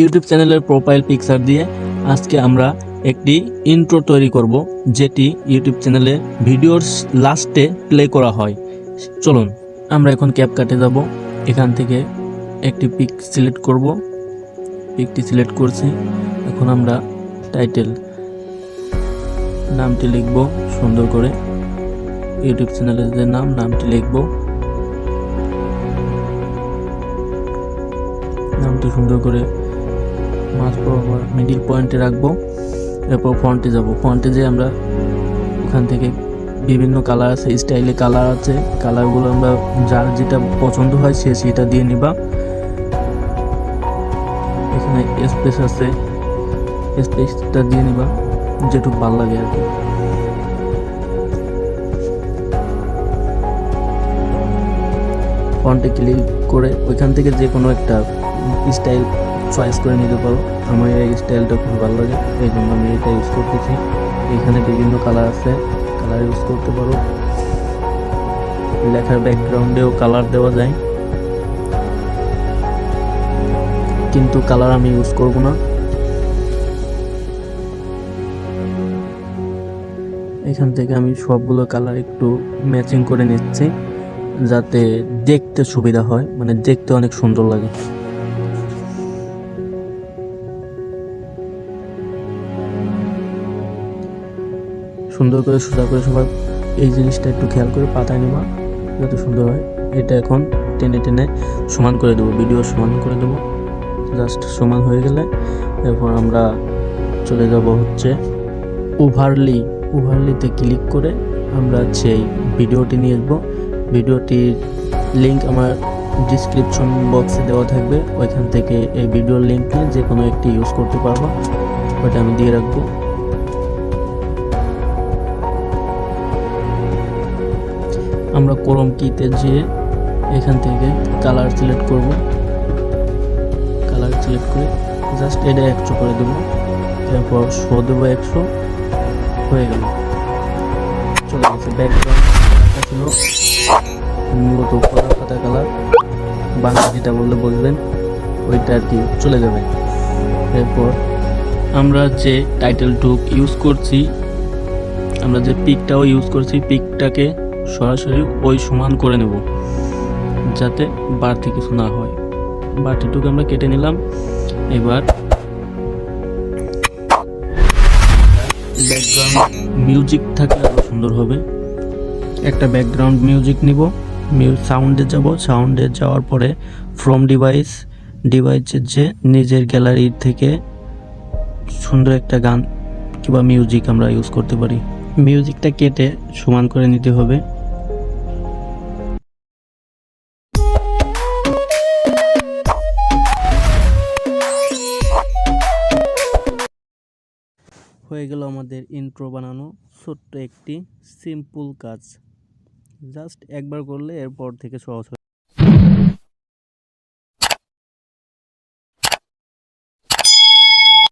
YouTube চ্যানেলের profile picture দিয়ে আজকে আমরা একটি ইন্ট্রো তৈরি করব, যেটি ইউটিউব চ্যানেলে ভিডিওর লাস্টে প্লে করা হয়। চলুন আমরা এখন ক্যাপকাটে যাব। এখান থেকে একটি পিক সিলেক্ট করব। পিকটি সিলেক্ট করছি। এখন আমরা টাইটেল নামটি লিখব সুন্দর করে। ইউটিউব চ্যানেলের যে নামটি লিখব, নামটি সুন্দর করে মাঝ বরাবর মিডিল পয়েন্টে রাখবো। এরপর ফন্টে যাব। ফন্টে যে আমরা ওখান থেকে বিভিন্ন কালার আছে, স্টাইলে কালার আছে, কালারগুলো আমরা যার যেটা পছন্দ হয় সে সেটা দিয়ে নিবা। এখানে স্পেস আছে, স্পেসটা দিয়ে নিবা যেটুকু ভালো লাগে আর কি। ফন্টে ক্লিক করে ওইখান থেকে যে কোনো একটা স্টাইল চয়েস করে নিতে পারো। আমার এই স্টাইলটা খুব ভালো লাগে, এই জন্য আমি এটা ইউজ করতেছি। এখানে বিভিন্ন কালার আছে, কালার ইউজ করতে পারো। লেখার ব্যাকগ্রাউন্ডেও কালার দেওয়া যায়, কিন্তু কালার আমি ইউজ করব না। এখান থেকে আমি সবগুলো কালার একটু ম্যাচিং করে নিচ্ছি, যাতে দেখতে সুবিধা হয়, মানে দেখতে অনেক সুন্দর লাগে। সুন্দর করে সোজা করে সবার এই জিনিসটা একটু খেয়াল করে পাতায় নেবা যাতে সুন্দর হয়। এটা এখন টেনে টেনে সমান করে দেবো, ভিডিও সমান করে দেবো। জাস্ট সমান হয়ে গেলে এরপর আমরা চলে যাব হচ্ছে ওভারলিতে ক্লিক করে আমরা সেই ভিডিওটি নিয়ে আসবো। ভিডিওটির লিঙ্ক আমার ডিসক্রিপশন বক্সে দেওয়া থাকবে, ওইখান থেকে এই ভিডিওর লিঙ্ক নিয়ে যে কোনো একটি ইউজ করতে পারবো, ওইটা আমি দিয়ে রাখবো। আমরা ক্রোম কিতে যেয়ে এখান থেকে কালার সিলেক্ট করব। কালার সিলেক্ট করে জাস্ট এটা 100 করে দেবো। এরপর শো দেবো 100, হয়ে গেল, চলে গেছে। ব্যাকগ্রাউন্ড ছিল মূলত পাতা কালার, বাংলা যেটা বললে বলবেন ওইটা আর কি চলে যাবে। এরপর আমরা যে টাইটেল টুক ইউজ করছি, আমরা যে পিকটাও ইউজ করছি, পিকটাকে সরাসরি ওই সমান করে নেব যাতে বাড়তি কিছু না হয়। বাড়তিটুকু আমরা কেটে নিলাম। এবার ব্যাকগ্রাউন্ড মিউজিক থাকলে আরো সুন্দর হবে। একটা ব্যাকগ্রাউন্ড মিউজিক নিব, সাউন্ডে যাব। সাউন্ডে যাওয়ার পরে ফ্রম ডিভাইসের যে নিজের গ্যালারি থেকে সুন্দর একটা গান কিংবা মিউজিক আমরা ইউজ করতে পারি। মিউজিকটা কেটে সমান করে নিতে হবে। হয়ে গেল আমাদের ইন্ট্রো বানানো, ছোট্ট একটি সিম্পল কাজ। জাস্ট একবার করলে এরপর থেকে সহজ।